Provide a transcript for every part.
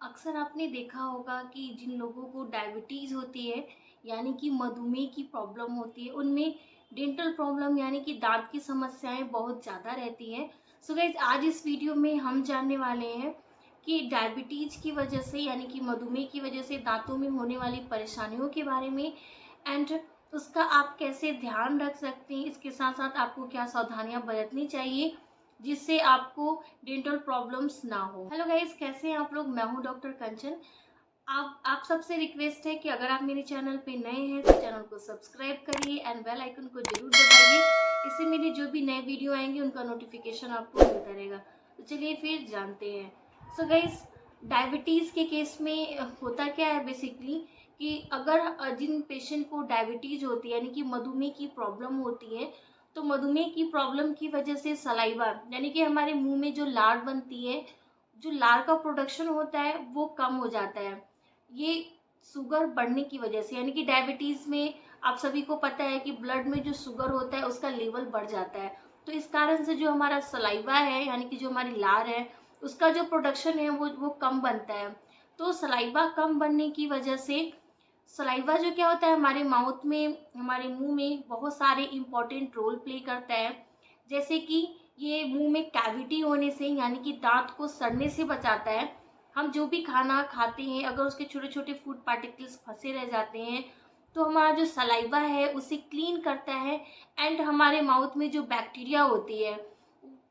अक्सर आपने देखा होगा कि जिन लोगों को डायबिटीज़ होती है यानी कि मधुमेह की प्रॉब्लम होती है उनमें डेंटल प्रॉब्लम यानी कि दांत की समस्याएं बहुत ज़्यादा रहती हैं। सो गाइस, आज इस वीडियो में हम जानने वाले हैं कि डायबिटीज़ की वजह से यानी कि मधुमेह की वजह से दांतों में होने वाली परेशानियों के बारे में एंड उसका आप कैसे ध्यान रख सकते हैं। इसके साथ साथ आपको क्या सावधानियां बरतनी चाहिए जिससे आपको डेंटल प्रॉब्लम्स ना हो। हेलो गाइस, कैसे हैं आप लोग। मैं हूं डॉक्टर कंचन। आप सबसे रिक्वेस्ट है कि अगर आप मेरे चैनल पे नए हैं तो चैनल को सब्सक्राइब करिए एंड बेल आइकन को जरूर दबाइए। इससे मेरे जो भी नए वीडियो आएंगे उनका नोटिफिकेशन आपको मिलता रहेगा। तो चलिए फिर जानते हैं। सो गाइस, डायबिटीज़ के केस में होता क्या है बेसिकली कि अगर जिन पेशेंट को डायबिटीज़ होती है यानी कि मधुमेह की प्रॉब्लम होती है, तो मधुमेह की प्रॉब्लम की वजह से सलाइवा यानी कि हमारे मुंह में जो लार बनती है, जो लार का प्रोडक्शन होता है वो कम हो जाता है। ये शुगर बढ़ने की वजह से यानी कि डायबिटीज़ में आप सभी को पता है कि ब्लड में जो शुगर होता है उसका लेवल बढ़ जाता है। तो इस कारण से जो हमारा सलाइवा है यानी कि जो हमारी लार है उसका जो प्रोडक्शन है वो कम बनता है। तो सलाइवा कम बनने की वजह से सलाइवा जो क्या होता है हमारे माउथ में, हमारे मुंह में बहुत सारे इंपॉर्टेंट रोल प्ले करता है। जैसे कि ये मुंह में कैविटी होने से यानी कि दांत को सड़ने से बचाता है। हम जो भी खाना खाते हैं अगर उसके छोटे छोटे फूड पार्टिकल्स फंसे रह जाते हैं तो हमारा जो सलाइवा है उसे क्लीन करता है। एंड हमारे माउथ में जो बैक्टीरिया होती है,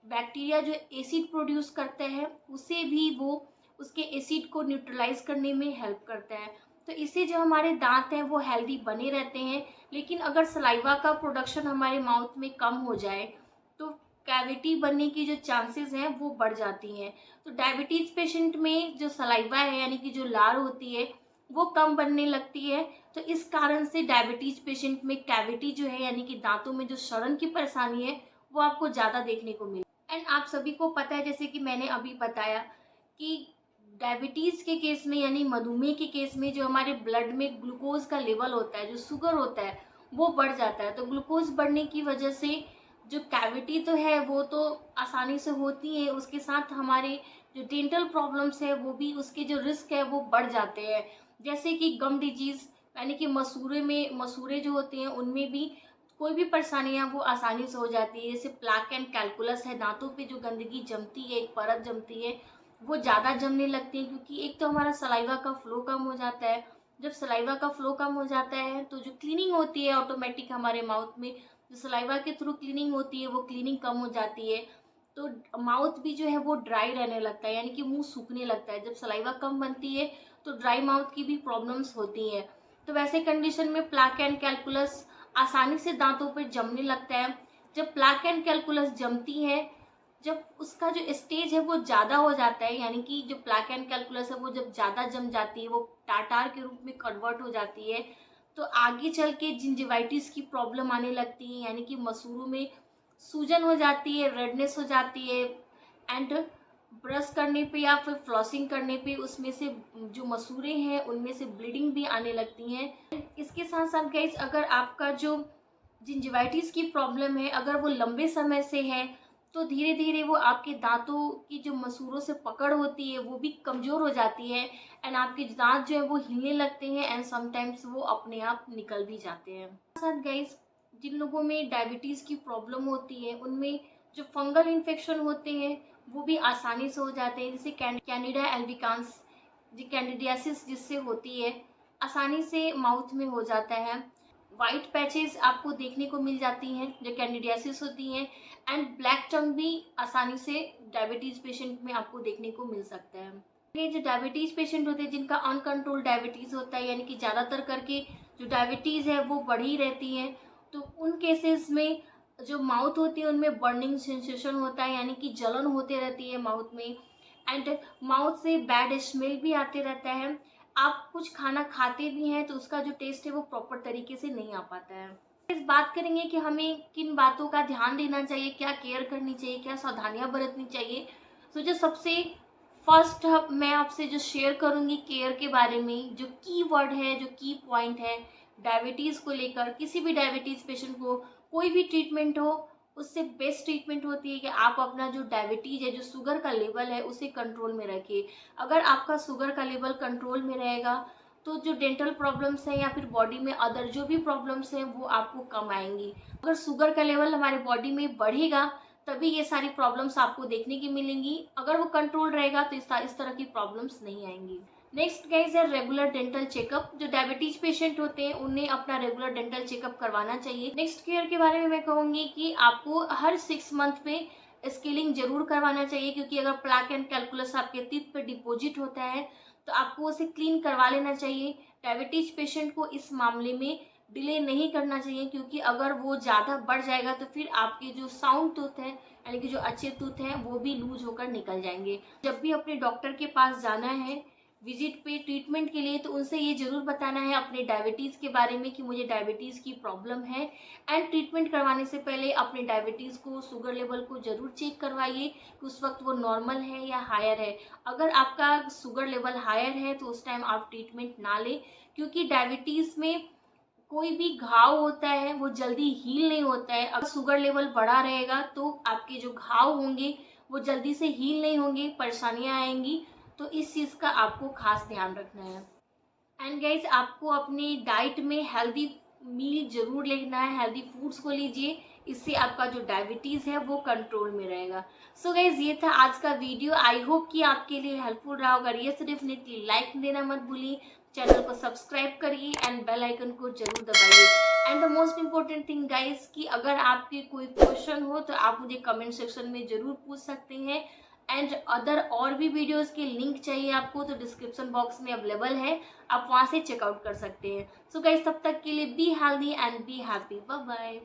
बैक्टीरिया जो एसिड प्रोड्यूस करता है उसे भी वो उसके एसिड को न्यूट्रलाइज करने में हेल्प करता है। तो इससे जो हमारे दांत हैं वो हेल्दी बने रहते हैं। लेकिन अगर सलाइवा का प्रोडक्शन हमारे माउथ में कम हो जाए तो कैविटी बनने की जो चांसेस हैं वो बढ़ जाती हैं। तो डायबिटीज पेशेंट में जो सलाइवा है यानी कि जो लार होती है वो कम बनने लगती है। तो इस कारण से डायबिटीज पेशेंट में कैविटी जो है यानी कि दांतों में जो सड़न की परेशानी है वो आपको ज़्यादा देखने को मिले। एंड आप सभी को पता है जैसे कि मैंने अभी बताया कि डायबिटीज़ के केस में यानी मधुमेह के केस में जो हमारे ब्लड में ग्लूकोज का लेवल होता है, जो शुगर होता है वो बढ़ जाता है। तो ग्लूकोज बढ़ने की वजह से जो कैविटी तो है वो तो आसानी से होती है, उसके साथ हमारे जो डेंटल प्रॉब्लम्स है वो भी, उसके जो रिस्क है वो बढ़ जाते हैं। जैसे कि गम डिजीज़ यानी कि मसूरे जो होते हैं उनमें भी कोई भी परेशानियां वो आसानी से हो जाती है। जैसे प्लाक एंड कैलकुलस है, दांतों पे जो गंदगी जमती है, एक परत जमती है, वो ज़्यादा जमने लगती है क्योंकि एक तो हमारा सलाइवा का फ्लो कम हो जाता है। जब सलाइवा का फ्लो कम हो जाता है तो जो क्लीनिंग होती है ऑटोमेटिक हमारे माउथ में, जो सलाइवा के थ्रू क्लीनिंग होती है वो क्लीनिंग कम हो जाती है। तो माउथ भी जो है वो ड्राई रहने लगता है यानी कि मुंह सूखने लगता है। जब सलाइवा कम बनती है तो ड्राई माउथ की भी प्रॉब्लम्स होती हैं। तो वैसे कंडीशन में प्लाक एंड कैलकुलस आसानी से दांतों पर जमने लगता है। जब प्लाक एंड कैलकुलस जमती है, जब उसका जो स्टेज है वो ज़्यादा हो जाता है यानी कि जो प्लाक एंड कैलकुलस है वो जब ज़्यादा जम जाती है, वो टाटार के रूप में कन्वर्ट हो जाती है, तो आगे चल के जिंजिवाइटिस की प्रॉब्लम आने लगती है यानी कि मसूड़ों में सूजन हो जाती है, रेडनेस हो जाती है। एंड ब्रश करने पे या फिर फ्लॉसिंग करने पे उसमें से जो मसूड़े हैं उनमें से ब्लीडिंग भी आने लगती हैं। इसके साथ साथ गाइस, अगर आपका जो जिंजिवाइटिस की प्रॉब्लम है अगर वो लंबे समय से है तो धीरे धीरे वो आपके दांतों की जो मसूड़ों से पकड़ होती है वो भी कमज़ोर हो जाती है। एंड आपके दांत जो है वो हिलने लगते हैं एंड समटाइम्स वो अपने आप निकल भी जाते हैं। साथ गाइस, जिन लोगों में डायबिटीज़ की प्रॉब्लम होती है उनमें जो फंगल इन्फेक्शन होते हैं वो भी आसानी से हो जाते हैं। जैसे कैंडिडा एल्बिकांस, जो कैंडिडियासिस जिससे होती है, आसानी से माउथ में हो जाता है। वाइट पैचेस आपको देखने को मिल जाती हैं जो कैंडिडियासिस होती हैं। एंड ब्लैक टंग भी आसानी से डायबिटीज़ पेशेंट में आपको देखने को मिल सकता है। ये जो डायबिटीज़ पेशेंट होते हैं जिनका अनकंट्रोल डायबिटीज़ होता है यानी कि ज़्यादातर करके जो डायबिटीज़ है वो बढ़ी रहती है, तो उन केसेस में जो माउथ होती है उनमें बर्निंग सेंसेशन होता है यानी कि जलन होते रहती है माउथ में। एंड माउथ से बैड स्मेल भी आते रहता है। आप कुछ खाना खाते भी हैं तो उसका जो टेस्ट है वो प्रॉपर तरीके से नहीं आ पाता है। इस बात करेंगे कि हमें किन बातों का ध्यान देना चाहिए, क्या केयर करनी चाहिए, क्या सावधानियां बरतनी चाहिए। तो जो सबसे फर्स्ट मैं आपसे जो शेयर करूंगी केयर के बारे में, जो की वर्ड है, जो की पॉइंट है डायबिटीज़ को लेकर, किसी भी डायबिटीज़ पेशेंट को कोई भी ट्रीटमेंट हो उससे बेस्ट ट्रीटमेंट होती है कि आप अपना जो डायबिटीज है, जो शुगर का लेवल है, उसे कंट्रोल में रखिए। अगर आपका शुगर का लेवल कंट्रोल में रहेगा तो जो डेंटल प्रॉब्लम्स हैं या फिर बॉडी में अदर जो भी प्रॉब्लम्स हैं वो आपको कम आएंगी। अगर शुगर का लेवल हमारे बॉडी में बढ़ेगा तभी ये सारी प्रॉब्लम्स आपको देखने की मिलेंगी। अगर वो कंट्रोल रहेगा तो इस तरह की प्रॉब्लम्स नहीं आएंगी। नेक्स्ट गाइस है रेगुलर डेंटल चेकअप। जो डायबिटीज पेशेंट होते हैं उन्हें अपना रेगुलर डेंटल चेकअप करवाना चाहिए। नेक्स्ट केयर के बारे में मैं कहूंगी कि आपको हर 6 मंथ पे स्केलिंग जरूर करवाना चाहिए, क्योंकि अगर प्लाक एंड कैलकुलस आपके टीथ पे डिपॉजिट होता है तो आपको उसे क्लीन करवा लेना चाहिए। डायबिटीज पेशेंट को इस मामले में डिले नहीं करना चाहिए, क्योंकि अगर वो ज़्यादा बढ़ जाएगा तो फिर आपके जो साउंड टूथ है यानी कि जो अच्छे टूथ हैं वो भी लूज होकर निकल जाएंगे। जब भी अपने डॉक्टर के पास जाना है विजिट पे ट्रीटमेंट के लिए तो उनसे ये जरूर बताना है अपने डायबिटीज़ के बारे में कि मुझे डायबिटीज़ की प्रॉब्लम है। एंड ट्रीटमेंट करवाने से पहले अपने डायबिटीज़ को, शुगर लेवल को जरूर चेक करवाइए कि उस वक्त वो नॉर्मल है या हायर है। अगर आपका शुगर लेवल हायर है तो उस टाइम आप ट्रीटमेंट ना लें, क्योंकि डायबिटीज़ में कोई भी घाव होता है वो जल्दी हील नहीं होता है। अगर शुगर लेवल बढ़ा रहेगा तो आपके जो घाव होंगे वो जल्दी से हील नहीं होंगे, परेशानियां आएंगी। तो इस चीज़ का आपको खास ध्यान रखना है। एंड गाइज आपको अपनी डाइट में हेल्दी मील जरूर लेना है, हेल्दी फूड्स को लीजिए, इससे आपका जो डायबिटीज़ है वो कंट्रोल में रहेगा। सो गाइज ये था आज का वीडियो। आई होप कि आपके लिए हेल्पफुल रहा होगा। ये तो डेफिनेटली लाइक देना मत भूलिए, चैनल को सब्सक्राइब करिए एंड बेल आइकन को जरूर दबाइए। And the most important thing guys कि अगर आपके कोई क्वेश्चन हो तो आप मुझे कमेंट सेक्शन में जरूर पूछ सकते हैं। एंड अदर और भी वीडियोस के लिंक चाहिए आपको तो डिस्क्रिप्शन बॉक्स में अवेलेबल है, आप वहां से चेकआउट कर सकते हैं। सो गाइस तब तक के लिए be healthy and be happy. Bye bye.